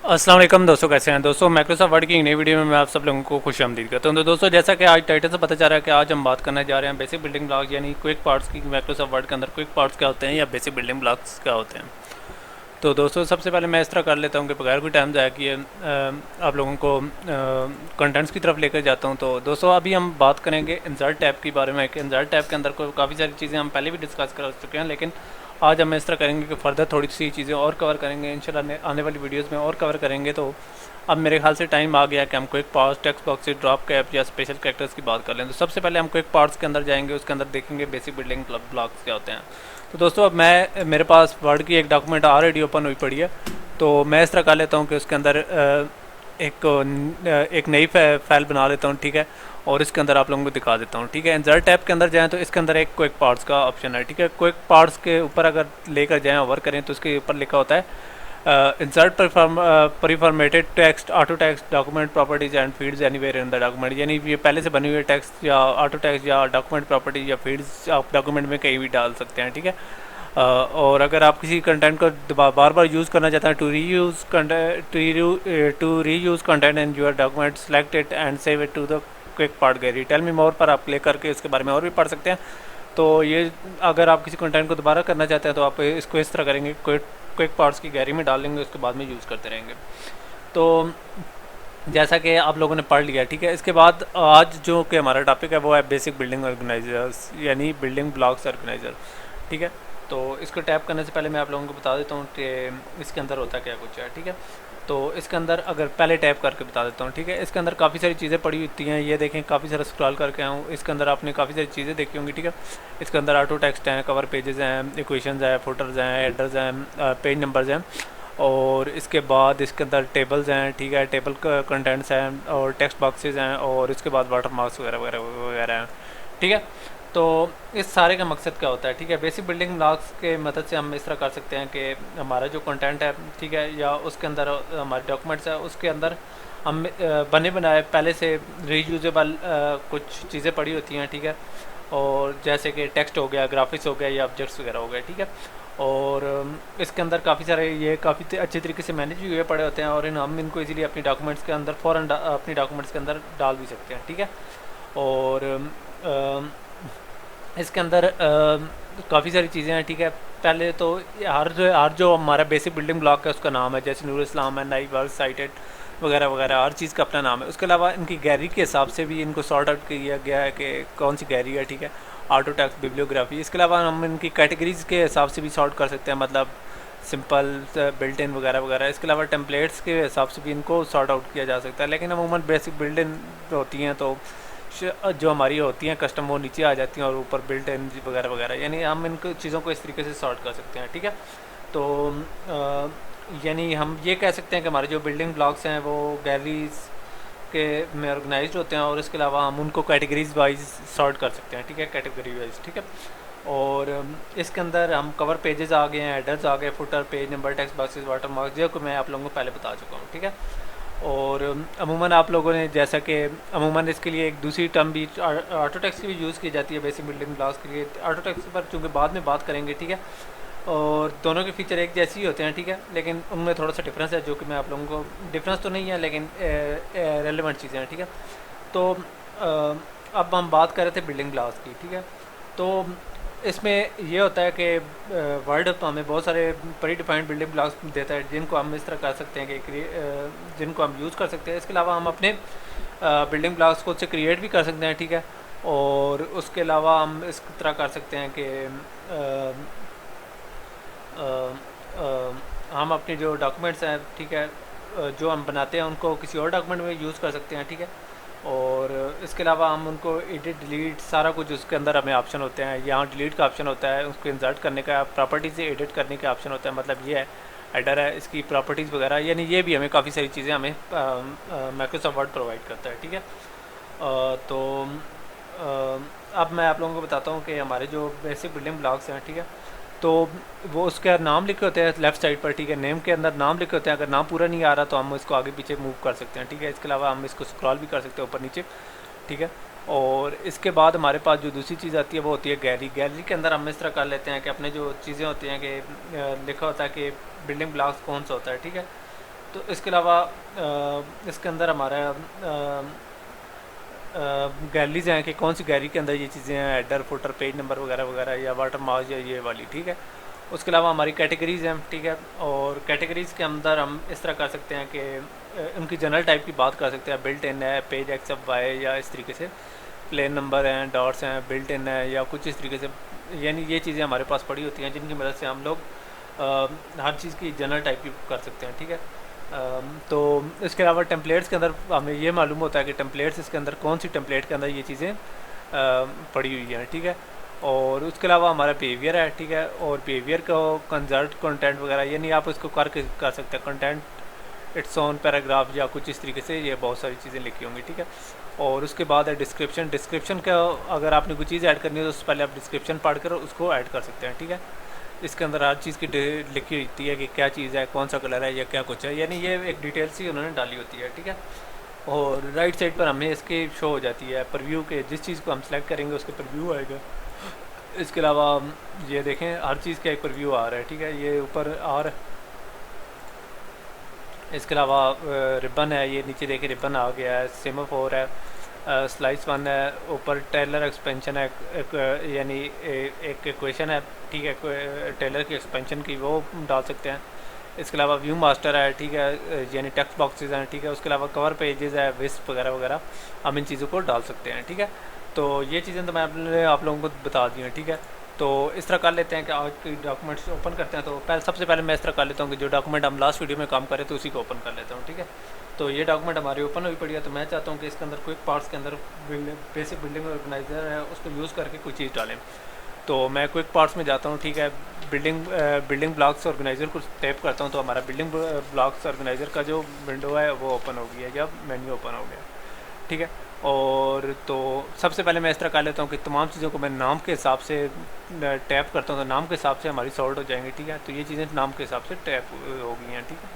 अस्सलाम वालेकुम दोस्तों, कैसे हैं दोस्तों। माइक्रोसॉफ्ट वर्ड की एक नई वीडियो में मैं आप सब लोगों को खुशामदीद करता हूं। तो दोस्तों, जैसा कि आज टाइटल से पता चल रहा है कि आज हम बात करने जा रहे हैं बेसिक बिल्डिंग ब्लॉक्स यानी क्विक पार्ट्स की। माइक्रोसॉफ्ट वर्ड के अंदर क्विक पार्ट्स क्या होते हैं या बेसिक बिल्डिंग ब्लॉक्स क्या होते हैं। तो दोस्तों, सबसे पहले मैं इस तरह कर लेता हूं कि बगैर कोई टाइम ज़ाया किए आप लोगों को कंटेंट्स की तरफ लेकर जाता हूं। तो दोस्तों, अभी हम बात करेंगे इंसर्ट टैब के बारे में कि इंसर्ट टैब के अंदर को काफ़ी सारी चीज़ें हम पहले भी डिस्कस कर चुके हैं, लेकिन आज हम इस तरह करेंगे कि फ़र्दर थोड़ी सी चीज़ें और कवर करेंगे इंशाल्लाह आने वाली वीडियोस में और कवर करेंगे। तो अब मेरे ख्याल से टाइम आ गया कि हम quick parts, text boxes, drop cap या स्पेशल कैरेक्टर्स की बात कर लें। तो सबसे पहले हम क्विक पार्ट्स के अंदर जाएंगे, उसके अंदर देखेंगे बेसिक बिल्डिंग ब्लॉक्स क्या होते हैं। तो दोस्तों, अब मेरे पास वर्ड की एक डॉक्यूमेंट ऑलरेडी ओपन हुई पड़ी है, तो मैं इस तरह कर लेता हूँ कि उसके अंदर एक नई फाइल बना लेता हूँ, ठीक है। और इसके अंदर आप लोगों को दिखा देता हूँ, ठीक है। इंसर्ट टैब के अंदर जाएँ तो इसके अंदर एक क्विक पार्ट्स का ऑप्शन है, ठीक है। क्विक पार्ट्स के ऊपर अगर लेकर जाएँ और वर्क करें तो उसके ऊपर लिखा होता है insert preformatted text, auto text, document properties and fields anywhere in the document. यानी ये पहले से बनी हुई टेक्स्ट या ऑटो टेक्स्ट या डॉक्यूमेंट प्रॉपर्टीज या फील्ड्स आप डॉक्यूमेंट में कहीं भी डाल सकते हैं, ठीक है। और अगर आप किसी कंटेंट को बार बार यूज़ करना चाहते हैं, to reuse content in your document, select it and save it to the quick part gallery. Tell me more पर आप क्लिक करके इसके बारे में और भी पढ़ सकते हैं। तो ये अगर आप किसी कंटेंट को दोबारा करना चाहते हैं तो आप इसको इस तरह करेंगे, क्विक पार्ट्स की गैलरी में डाल लेंगे, उसके बाद में यूज़ करते रहेंगे। तो जैसा कि आप लोगों ने पढ़ लिया, ठीक है। इसके बाद आज जो कि हमारा टॉपिक है वो है बेसिक बिल्डिंग ऑर्गेनाइजर्स यानी बिल्डिंग ब्लॉक्स ऑर्गेनाइजर, ठीक है। तो इसको टैप करने से पहले मैं आप लोगों को बता देता हूँ कि इसके अंदर होता क्या कुछ है, ठीक है। तो इसके अंदर अगर पहले टैप करके बता देता हूँ, ठीक है। इसके अंदर काफ़ी सारी चीज़ें पड़ी होती हैं, ये देखें काफ़ी सारा स्क्रॉल करके आऊँ, इसके अंदर आपने काफ़ी सारी चीज़ें देखी होंगी, ठीक है। इसके अंदर ऑटो टेक्स्ट हैं, कवर पेजेस हैं, इक्वेशंस हैं, फुटर्स हैं, हेडर्स हैं, पेज नंबर्स हैं, और इसके बाद इसके अंदर टेबल्स हैं, ठीक है। टेबल कंटेंट्स हैं और टेक्स्ट बॉक्सेस हैं, और इसके बाद वाटर मार्क्स वगैरह वगैरह वगैरह हैं, ठीक है। तो इस सारे का मकसद क्या होता है, ठीक है। बेसिक बिल्डिंग ब्लॉक्स के मदद से हम इस तरह कर सकते हैं कि हमारा जो कंटेंट है, ठीक है, या उसके अंदर हमारे डॉक्यूमेंट्स है, उसके अंदर हम बने बनाए पहले से रीयूजेबल कुछ चीज़ें पड़ी होती हैं, ठीक है। और जैसे कि टेक्स्ट हो गया, ग्राफिक्स हो गया या ऑब्जेक्ट्स वगैरह हो गए, ठीक है। और इसके अंदर काफ़ी सारे ये काफ़ी अच्छे तरीके से मैनेज हुए पड़े होते हैं, और हम इनको इजीली अपनी डॉक्यूमेंट्स के अंदर फ़ौरन अपनी डॉक्यूमेंट्स के अंदर डाल भी सकते हैं, ठीक है। और इसके अंदर काफ़ी सारी चीज़ें हैं, ठीक है। पहले तो हर जो हमारा बेसिक बिल्डिंग ब्लॉक है उसका नाम है, जैसे नूर इस्लाम है, नाई वर्क, साइटेड वगैरह वगैरह, हर चीज़ का अपना नाम है। उसके अलावा इनकी गैलरी के हिसाब से भी इनको सॉर्ट आउट किया गया है कि कौन सी गैलरी है, ठीक है। Auto text, bibliography. इसके अलावा हम इनकी कैटेगरीज के हिसाब से भी सॉर्ट कर सकते हैं, मतलब सिंपल, बिल्ट इन वगैरह वगैरह। इसके अलावा टेम्पलेट्स के हिसाब से भी इनको सॉर्ट आउट किया जा सकता है, लेकिन अमूमन बेसिक बिल्डिंग होती हैं तो जो हमारी होती हैं कस्टम, वो नीचे आ जाती हैं और ऊपर बिल्ट इन वगैरह वगैरह, यानी हम इन चीज़ों को इस तरीके से सॉर्ट कर सकते हैं, ठीक है। तो यानी हम ये कह सकते हैं कि हमारे जो बिल्डिंग ब्लॉक्स हैं वो गैलरीज के में ऑर्गेनाइज होते हैं, और इसके अलावा हम उनको कैटेगरीज वाइज सॉर्ट कर सकते हैं, ठीक है, कैटेगरी वाइज, ठीक है। और इसके अंदर हम कवर पेजेस आ गए हैं, हेडर्स आ गए, footer, page number, text boxes, water marks, जो मैं आप लोगों को पहले बता चुका हूँ, ठीक है। और अमूमन आप लोगों ने जैसा कि अमूमन इसके लिए एक दूसरी टर्म भी ऑटो टेक्स्ट की भी यूज़ की जाती है बेसिक बिल्डिंग ब्लॉक्स के लिए। ऑटो टेक्स्ट पर चूँकि बाद में बात करेंगे, ठीक है। और दोनों के फीचर एक जैसे ही होते हैं, ठीक है, लेकिन उनमें थोड़ा सा डिफरेंस है, जो कि मैं आप लोगों को, डिफरेंस तो नहीं है लेकिन रेलिवेंट चीज़ें हैं, ठीक है। तो अब हम बात कर रहे थे बिल्डिंग ब्लॉक्स की, ठीक है। तो इसमें ये होता है कि वर्ड तो हमें बहुत सारे प्री डिफाइंड बिल्डिंग ब्लॉक्स देता है, जिनको हम इस तरह कर सकते हैं कि जिनको हम यूज़ कर सकते हैं। इसके अलावा हम अपने बिल्डिंग ब्लॉक्स को से क्रिएट भी कर सकते हैं, ठीक है। और उसके अलावा हम इस तरह कर सकते हैं कि हम अपने जो डॉक्यूमेंट्स हैं, ठीक है, जो हम बनाते हैं उनको किसी और डॉक्यूमेंट में यूज़ कर सकते हैं, ठीक है। और इसके अलावा हम उनको एडिट, डिलीट, सारा कुछ उसके अंदर हमें ऑप्शन होते हैं। यहाँ डिलीट का ऑप्शन होता है, उसको इंसर्ट करने का, प्रॉपर्टी से एडिट करने का ऑप्शन होता है, मतलब ये है हेडर है, इसकी प्रॉपर्टीज़ वगैरह, यानी ये भी हमें काफ़ी सारी चीज़ें हमें माइक्रोसॉफ्ट वर्ड प्रोवाइड करता है, ठीक है। तो अब मैं आप लोगों को बताता हूँ कि हमारे जो बेसिक बिल्डिंग ब्लॉक्स हैं, ठीक है, तो वो उसके नाम लिखे होते हैं लेफ़्ट साइड पर, ठीक है। नेम के अंदर नाम लिखे होते हैं, अगर नाम पूरा नहीं आ रहा तो हम इसको आगे पीछे मूव कर सकते हैं, ठीक है। इसके अलावा हम इसको स्क्रॉल भी कर सकते हैं ऊपर नीचे, ठीक है। और इसके बाद हमारे पास जो दूसरी चीज़ आती है वो होती है गैलरी। गैलरी के अंदर हम इस तरह कर लेते हैं कि अपने जो चीज़ें होती हैं कि लिखा होता है कि बिल्डिंग ब्लॉक्स कौन सा होता है, ठीक है। तो इसके अलावा इसके अंदर हमारा गैलरीज हैं कि कौन सी गैलरी के अंदर ये चीज़ें हैं, हेडर फुटर पेज नंबर वगैरह वगैरह, या वाटर मार्क या ये वाली, ठीक है। उसके अलावा हमारी कैटेगरीज़ हैं, ठीक है। और कैटेगरीज़ के अंदर हम इस तरह कर सकते हैं कि उनकी जनरल टाइप की बात कर सकते हैं, बिल्ट इन है, पेज एक्स एफ वाई, या इस तरीके से प्लेन नंबर हैं, डॉट्स हैं, बिल्ट इन है, या कुछ इस तरीके से। यानी ये चीज़ें हमारे पास पड़ी होती हैं जिनकी मदद से हम लोग हर चीज़ की जनरल टाइप की कर सकते हैं, ठीक है। तो इसके अलावा टेम्पलेट्स के अंदर हमें ये मालूम होता है कि टेम्पलेट्स इसके अंदर कौन सी टेम्पलेट के अंदर ये चीज़ें पड़ी हुई हैं, ठीक है। और उसके अलावा हमारा बिहेवियर है, ठीक है। और बिहेवियर को कंजर्ट कंटेंट वगैरह, यानी आप इसको कर सकते हैं कंटेंट इट्स ऑन पैराग्राफ या कुछ इस तरीके से, ये बहुत सारी चीज़ें लिखी होंगी, ठीक है। और उसके बाद है डिस्क्रिप्शन। डिस्क्रिप्शन का अगर आपने कोई चीज़ ऐड करनी है तो उससे पहले आप डिस्क्रिप्शन पढ़ कर उसको ऐड कर सकते हैं, ठीक है। इसके अंदर हर चीज़ की लिखी होती है कि क्या चीज़ है, कौन सा कलर है, या क्या कुछ है, यानी ये एक डिटेल सी उन्होंने डाली होती है, ठीक है। और राइट साइड पर हमें इसकी शो हो जाती है प्रीव्यू के, जिस चीज़ को हम सेलेक्ट करेंगे उसके प्रीव्यू आएगा। इसके अलावा ये देखें हर चीज़ का एक प्रीव्यू आ रहा है, ठीक है, ये ऊपर आ रहा है। इसके अलावा रिबन है, ये नीचे देखिए रिबन आ गया है, सेमाफोर है, स्लाइस वन है, ऊपर टेलर एक्सपेंशन है, यानी एक इक्वेशन है, ठीक है, टेलर की एक्सपेंशन की वो डाल सकते हैं। इसके अलावा व्यू मास्टर है, ठीक है, यानी टेक्स्ट बॉक्सेस हैं, ठीक है। उसके अलावा कवर पेजेस है, विस्प वगैरह वगैरह, हम इन चीज़ों को डाल सकते हैं, ठीक है। तो ये चीज़ें तो मैं आप लोगों को बता दी हैं, ठीक है। तो इस तरह कर लेते हैं कि आज कोई डॉक्यूमेंट्स ओपन करते हैं। तो सबसे पहले मैं इस तरह कर लेता हूँ कि जो डॉक्यूमेंट हम लास्ट वीडियो में काम करें तो उसी को ओपन कर लेता हूँ, ठीक है। तो ये डॉक्यूमेंट हमारी ओपन हुई पड़ी है, तो मैं चाहता हूँ कि इसके अंदर क्विक पार्ट्स के अंदर बेसिक बिल्डिंग ऑर्गेनाइजर है उसको यूज़ करके कोई चीज़ डालें। तो मैं क्विक पार्ट्स में जाता हूँ, ठीक है। बिल्डिंग ब्लॉक्स ऑर्गेनाइजर को टैप करता हूँ तो हमारा बिल्डिंग ब्लॉक्स ऑर्गेनाइजर का जो विंडो है वो ओपन हो गया, जब मेन्यू ओपन हो गया, ठीक है। और तो सबसे पहले मैं इस तरह कर लेता हूँ कि तमाम चीज़ों को मैं नाम के हिसाब से टैप करता हूँ, तो नाम के हिसाब से हमारी सॉर्ट हो जाएंगी, ठीक है। तो ये चीज़ें नाम के हिसाब से टैप हो गई हैं, ठीक है।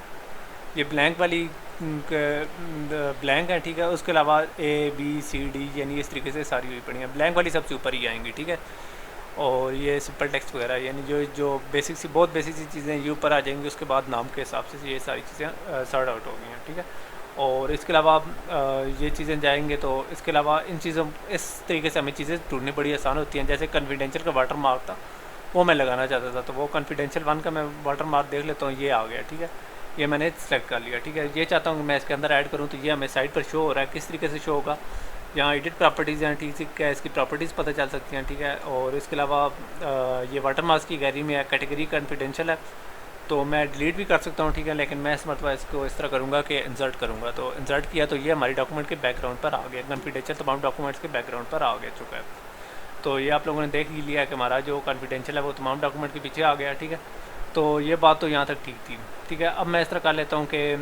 ये ब्लैंक वाली ब्लैंक है, ठीक है। उसके अलावा ABCD यानी इस तरीके से सारी हुई पड़ी हैं, ब्लैंक वाली सबसे ऊपर ही आएंगी, ठीक है। और ये सिंपल टेक्स्ट वगैरह यानी जो जो बेसिक सी बहुत बेसिक सी चीज़ें ये ऊपर आ जाएंगी, उसके बाद नाम के हिसाब से ये सारी चीज़ें सॉर्ट आउट हो गई हैं, ठीक है। और इसके अलावा ये चीज़ें जाएंगे तो इसके अलावा इन चीज़ों इस तरीके से हमें चीज़ें ढूंढनी बड़ी आसान होती हैं। जैसे कॉन्फिडेंशियल का वाटर मार्क था वो मैं लगाना चाहता था, तो वो कॉन्फिडेंशियल 1 का मैं वाटर मार्क देख लेता हूँ, ये आ गया, ठीक है। ये मैंने सेलेक्ट कर लिया, ठीक है। ये चाहता हूँ कि मैं इसके अंदर ऐड करूँ, तो ये हमें साइड पर शो हो रहा है, किस तरीके से शो होगा। यहाँ एडिट प्रॉपर्टीज़ हैं, ठीक है, इसकी प्रॉपर्टीज़ पता चल सकती हैं, ठीक है। और इसके अलावा ये वाटर मार्क्स की गैलरी में है, कैटेगरी कॉन्फिडेंशियल है, तो मैं डिलीट भी कर सकता हूँ, ठीक है। लेकिन मैं इस मरतबा इसको इस तरह करूँगा कि इंसर्ट करूँगा, तो इंसर्ट किया तो ये हमारी डॉक्यूमेंट के बैकग्राउंड पर आ गया, कॉन्फिडेंशियल तमाम डॉक्यूमेंट्स के बैकग्राउंड पर आ गया चुका है। तो ये आप लोगों ने देख ही लिया कि हमारा जो कॉन्फिडेंशियल है वो तमाम डॉक्यूमेंट के पीछे आ गया, ठीक है। तो ये बात तो यहाँ तक ठीक थी, ठीक है। अब मैं इस तरह कर लेता हूँ कि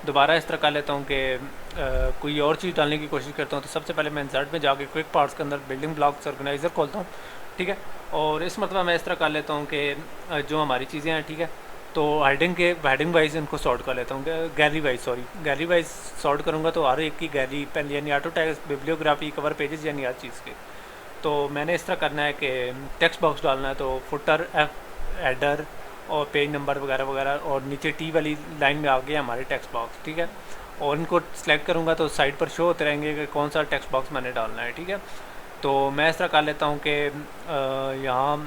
दोबारा इस तरह कर लेता हूँ कि कोई और चीज़ डालने की कोशिश करता हूँ। तो सबसे पहले मैं इंसर्ट में जाके क्विक पार्ट्स के अंदर बिल्डिंग ब्लॉक्स ऑर्गेनाइजर खोलता हूँ, ठीक है। और इस मतलब मैं इस तरह कर लेता हूँ कि जो हमारी चीज़ें हैं, ठीक है, तो हेडिंग वाइज इनको सॉर्ट कर लेता हूँ, गैलरी वाइज सॉर्ट करूँगा तो हर एक की गैलरी पहले यानी auto tags, bibliography, cover pages यानी हर चीज़ के। तो मैंने इस तरह करना है कि टेक्स्ट बॉक्स डालना है, तो फुटर, हेडर और पेज नंबर वगैरह वगैरह, और नीचे T वाली लाइन में आ गया हमारे टेक्स्ट बॉक्स, ठीक है। और इनको सेलेक्ट करूँगा तो साइड पर शो होते रहेंगे कि कौन सा टेक्स्ट बॉक्स मैंने डालना है, ठीक है। तो मैं इस तरह कर लेता हूँ कि यहाँ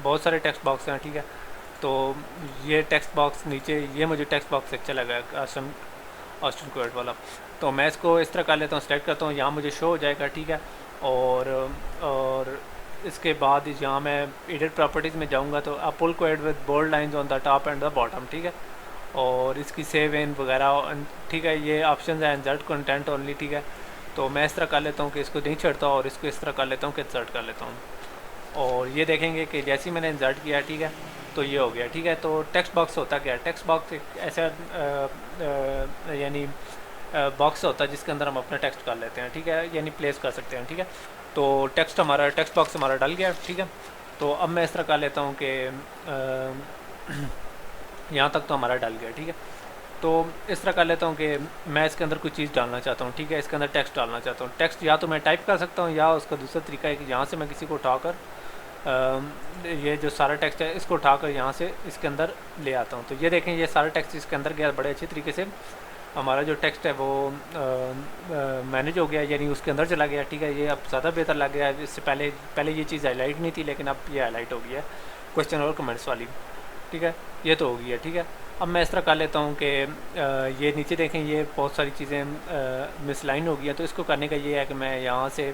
बहुत सारे टेक्स्ट बॉक्स हैं, ठीक है। तो ये टेक्स्ट बॉक्स नीचे, ये मुझे टेक्स्ट बॉक्स अच्छा लगा ऑस्टन कोड वाला, तो मैं इसको इस तरह कर लेता हूँ, सेलेक्ट करता हूँ, यहाँ मुझे शो हो जाएगा, ठीक है। और इसके बाद यहाँ मैं एडिट प्रॉपर्टीज़ में जाऊँगा तो आप पुल को add with bold lines on the top and the bottom, ठीक है। और इसकी सेव इन वगैरह, ठीक है, ये ऑप्शन है इंसर्ट कंटेंट ओनली, ठीक है। तो मैं इस तरह कर लेता हूँ कि इसको नहीं छड़ता और इसको इस तरह कर लेता हूँ कि इंसर्ट कर लेता हूँ। और ये देखेंगे कि जैसे ही मैंने इंसर्ट किया, ठीक है, तो ये हो गया, ठीक है। तो टेक्स्ट बॉक्स होता क्या है, टेक्स्ट बॉक्स एक ऐसा यानी बॉक्स होता है जिसके अंदर हम अपना टेक्स्ट कर लेते हैं, ठीक है, यानी प्लेस कर सकते हैं, ठीक है। तो टेक्स्ट बॉक्स हमारा डल गया, ठीक है। तो अब मैं इस तरह कर लेता हूँ कि यहाँ तक तो हमारा डल गया, ठीक है। तो इस तरह कर लेता हूँ कि मैं इसके अंदर कोई चीज़ डालना चाहता हूँ, ठीक है, इसके अंदर टेक्स्ट डालना चाहता हूँ। टेक्स्ट या तो मैं टाइप कर सकता हूँ या उसका दूसरा तरीका है कि यहाँ से मैं किसी को उठाकर ये जो सारा टेक्स्ट है इसको उठाकर यहाँ से इसके अंदर ले आता हूँ। तो ये देखें ये सारा टेक्स्ट इसके अंदर गया, बड़े अच्छे तरीके से हमारा जो टेक्स्ट है वो मैनेज हो गया, यानी उसके अंदर चला गया। ठीक है, ये अब ज़्यादा बेहतर लग गया है। इससे पहले ये चीज़ हाईलाइट नहीं थी, लेकिन अब ये हाईलाइट हो गई है क्वेश्चन और कमेंट्स वाली। ठीक है, ये तो हो गई है। ठीक है, अब मैं इस तरह कर लेता हूँ कि ये नीचे देखें ये बहुत सारी चीज़ें मिसलाइन हो गई है। तो इसको करने का ये है कि मैं यहाँ से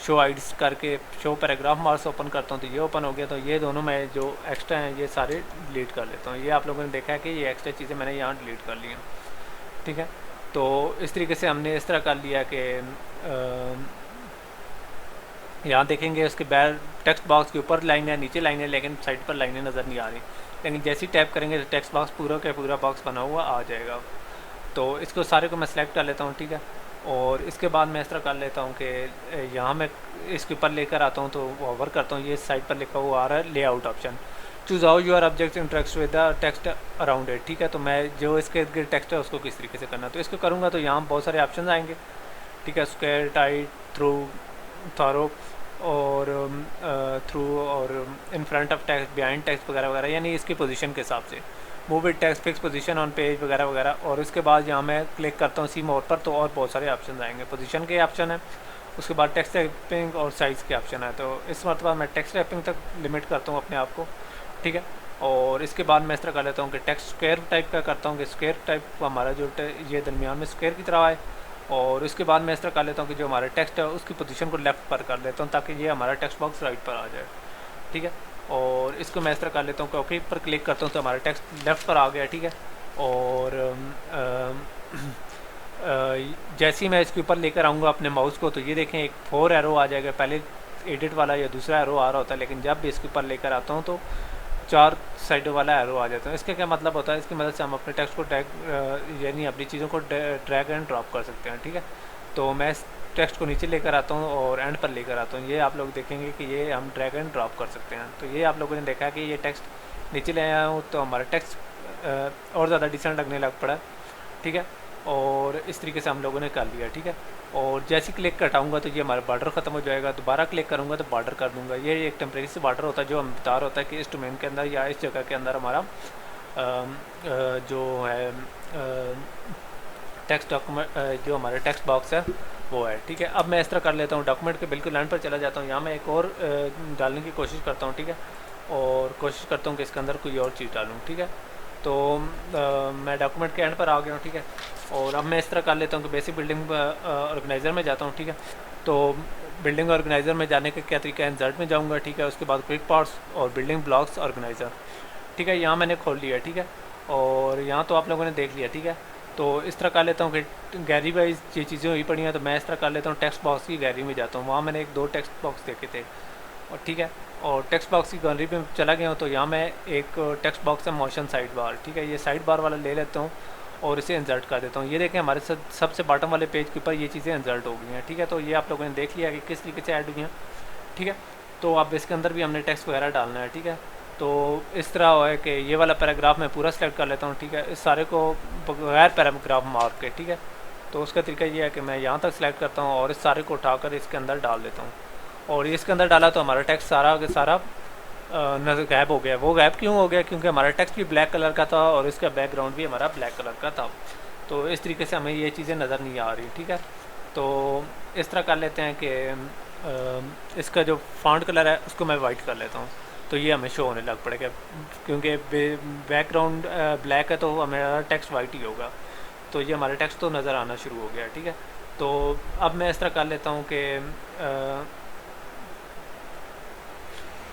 शो आइड्स करके शो पैराग्राफ मार्क्स ओपन करता हूँ, तो ये ओपन हो गया। तो ये दोनों मैं जो एक्स्ट्रा हैं ये सारे डिलीट कर लेता हूँ। ये आप लोगों ने देखा है कि ये एक्स्ट्रा चीज़ें मैंने यहाँ डिलीट कर ली हैं। ठीक है, तो इस तरीके से हमने इस तरह कर लिया कि यहाँ देखेंगे उसके बैर टेक्स्ट बॉक्स के ऊपर लाइन है, नीचे लाइन है, लेकिन साइड पर लाइनें नज़र नहीं आ रही। लेकिन जैसे ही टैप करेंगे तो टेक्स्ट बॉक्स पूरा का पूरा बॉक्स बना हुआ आ जाएगा। तो इसको सारे को मैं सेलेक्ट कर लेता हूँ। ठीक है, और इसके बाद मैं इस तरह कर लेता हूँ कि यहाँ मैं इसके ऊपर लेकर आता हूँ, तो ओवर करता हूँ, ये साइड पर लिखा हुआ आ रहा है layout option. Choose how your object interact with the text around it. ठीक है, तो मैं जो इसके टेक्स्ट है उसको किस तरीके से करना, तो इसको करूँगा तो यहाँ बहुत सारे ऑप्शन आएंगे। ठीक है, स्क्वायर, टाइट, थ्रू, थारो और थ्रू और in front of text, behind text वगैरह वगैरह, यानी इसकी पोजीशन के हिसाब से move it text, fix position on page वगैरह वगैरह। और उसके बाद यहाँ मैं क्लिक करता हूँ सी मोर पर, तो और बहुत सारे ऑप्शन आएंगे। पोजीशन के ऑप्शन है, उसके बाद टेक्स्ट रैपिंग और साइज़ के ऑप्शन है। तो इस मरतबा मैं टेक्स्ट रैपिंग तक लिमिट करता हूँ अपने आप को। ठीक है, और इसके बाद मैं इस तरह कर लेता हूँ कि टेक्स्ट स्क्वायर टाइप का करता हूँ कि स्क्वायर टाइप हमारा जो ये दरमियान में स्क्वायर की तरह है। और उसके बाद मैं इस तरह कर लेता हूँ कि जो हमारा टेक्स्ट है उसकी पोजीशन को लेफ़्ट पर कर लेता हूँ, ताकि ये हमारा टेक्स्ट बॉक्स राइट पर आ जाए। ठीक है, और इसको मैं इस तरह कर लेता हूँ कि ओके पर क्लिक करता हूँ तो हमारा टेक्स्ट लेफ़्ट पर आ गया। ठीक है, और जैसे ही मैं इसके ऊपर लेकर आऊँगा अपने माउस को, तो ये देखें एक 4 एरो आ जाएगा। पहले एडिट वाला या दूसरा एरो आ रहा होता है, लेकिन जब भी इसके ऊपर लेकर आता हूँ तो 4 साइडों वाला एरो आ जाता है। इसका क्या मतलब होता है, इसकी मदद से हम अपने टेक्स्ट को यानी अपनी चीज़ों को ड्रैग एंड ड्रॉप कर सकते हैं। ठीक है, तो मैं इस टेक्स्ट को नीचे लेकर आता हूँ और एंड पर लेकर आता हूँ। ये आप लोग देखेंगे कि ये हम ड्रैग एंड ड्रॉप कर सकते हैं। तो ये आप लोगों ने देखा कि ये टेक्स्ट नीचे ले आया हूँ तो हमारा टेक्स्ट और ज़्यादा डिसेंट लगने लग पड़ा। ठीक है, और इस तरीके से हम लोगों ने कर लिया। ठीक है, और जैसे क्लिक कटाऊँगा तो ये हमारा बॉर्डर ख़त्म हो जाएगा। दोबारा क्लिक करूँगा तो बॉर्डर कर दूँगा। ये एक टेम्प्रेरी से बॉर्डर होता है जो हम बता रहा होता है कि इस डोमेन के अंदर या इस जगह के अंदर हमारा जो है टेक्स्ट डॉक्यूमेंट जो हमारा टेक्स्ट बॉक्स है वो है। ठीक है, अब मैं इस तरह कर लेता हूँ, डॉक्यूमेंट के बिल्कुल एंड पर चला जाता हूँ। यहाँ मैं एक और डालने की कोशिश करता हूँ। ठीक है, और कोशिश करता हूँ कि इसके अंदर कोई और चीज़ डालूँ। ठीक है, तो मैं डॉक्यूमेंट के एंड पर आ गया हूँ। ठीक है, और अब मैं इस तरह कर लेता हूँ कि बेसिक बिल्डिंग ऑर्गेनाइज़र में जाता हूँ। ठीक है, तो बिल्डिंग ऑर्गेनाइज़र में जाने का क्या तरीका है, इंसर्ट में जाऊँगा। ठीक है, उसके बाद क्विक पार्ट्स और बिल्डिंग ब्लॉक्स ऑर्गेनाइज़र। ठीक है, यहाँ मैंने खोल लिया। ठीक है, और यहाँ तो आप लोगों ने देख लिया। ठीक है, तो इस तरह कर लेता हूँ कि गैलरी वाइज ये चीज़ें हुई पड़ी हैं, तो मैं इस तरह कर लेता हूँ टेक्स्ट बॉक्स की गैलरी में जाता हूँ। वहाँ मैंने 1-2 टेक्स्ट बॉक्स देखे थे। और ठीक है, और टेक्स्ट बॉक्स की गैलरी में चला गया हूँ, तो यहाँ मैं एक टेक्स्ट बॉक्स है मोशन साइड बार। ठीक है, ये साइड बार वाला ले लेता हूँ और इसे इंसर्ट कर देता हूँ। ये देखें हमारे सबसे बॉटम वाले पेज के ऊपर ये चीज़ें इंसर्ट हो गई हैं। ठीक है, तो ये आप लोगों ने देख लिया कि किस तरीके से ऐड हुई हैं। ठीक है, तो अब इसके अंदर भी हमने टेक्स्ट वगैरह डालना है। ठीक है, तो इस तरह है कि ये वाला पैराग्राफ मैं पूरा सेलेक्ट कर लेता हूँ। ठीक है, इस सारे को बगैर पैराग्राफ मार्क के। ठीक है, तो उसका तरीका ये है कि मैं यहाँ तक सेलेक्ट करता हूँ और इस सारे को उठाकर इसके अंदर डाल देता हूँ। और इसके अंदर डाला तो हमारा टेक्स्ट सारा के सारा गैप हो गया। वो गैप क्यों हो गया, क्योंकि हमारा टेक्स्ट भी ब्लैक कलर का था और इसका बैकग्राउंड भी हमारा ब्लैक कलर का था। तो इस तरीके से हमें ये चीज़ें नज़र नहीं आ रही। ठीक है, तो इस तरह कर लेते हैं कि इसका जो फॉन्ट कलर है उसको मैं वाइट कर लेता हूँ, तो ये हमें शो होने लग पड़ेगा। क्योंकि बैकग्राउंड ब्लैक है तो हमारा टेक्स्ट वाइट ही होगा, तो ये हमारा टेक्स्ट तो नज़र आना शुरू हो गया। ठीक है, तो अब मैं इस तरह कर लेता हूँ कि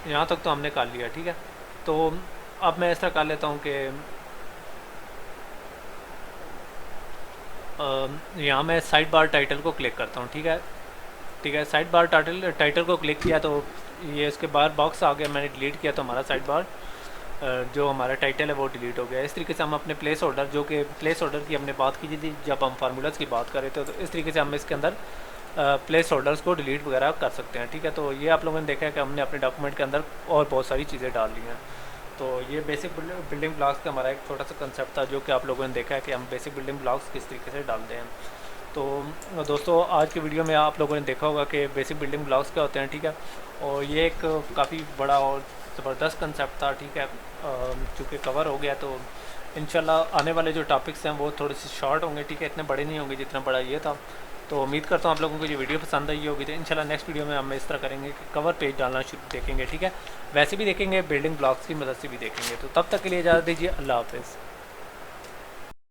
यहाँ तक तो हमने कर लिया। ठीक है, तो अब मैं इस तरह कर लेता हूँ कि यहाँ मैं साइड बार टाइटल को क्लिक करता हूँ। ठीक है, ठीक है, साइड बार टाइटल को क्लिक किया तो ये इसके बाहर बॉक्स आ गया। मैंने डिलीट किया तो हमारा साइड बार जो हमारा टाइटल है वो डिलीट हो गया। इस तरीके से हम अपने प्लेस होल्डर, जो कि प्लेस होल्डर की हमने बात की थी जब हम फार्मूलाज की बात कर रहे थे, तो इस तरीके से हम इसके अंदर प्लेस होल्डर्स को डिलीट वगैरह कर सकते हैं। ठीक है, तो ये आप लोगों ने देखा है कि हमने अपने डॉक्यूमेंट के अंदर और बहुत सारी चीज़ें डाल ली हैं। तो ये बेसिक बिल्डिंग ब्लॉक्स का हमारा एक छोटा सा कंसेप्ट था, जो कि आप लोगों ने देखा है कि हम बेसिक बिल्डिंग ब्लॉक्स किस तरीके से डालते हैं। तो दोस्तों आज की वीडियो में आप लोगों ने देखा होगा कि बेसिक बिल्डिंग ब्लॉक्स क्या होते हैं, ठीक है। और ये एक काफ़ी बड़ा और ज़बरदस्त कंसेप्ट था, ठीक है। चूँकि कवर हो गया तो इंशाल्लाह आने वाले जो टॉपिक्स हैं वो थोड़े से शॉर्ट होंगे, ठीक है, इतने बड़े नहीं होंगे जितना बड़ा ये था। तो उम्मीद करता हूँ आप लोगों को ये वीडियो पसंद आई होगी। तो इंशाल्लाह नेक्स्ट वीडियो में हम इस तरह करेंगे कि कवर पेज डालना शुरू देखेंगे, ठीक है। वैसे भी देखेंगे, बिल्डिंग ब्लॉक्स की मदद से भी देखेंगे। तो तब तक के लिए इजाज़त दीजिए, अल्लाह हाफ़िज़।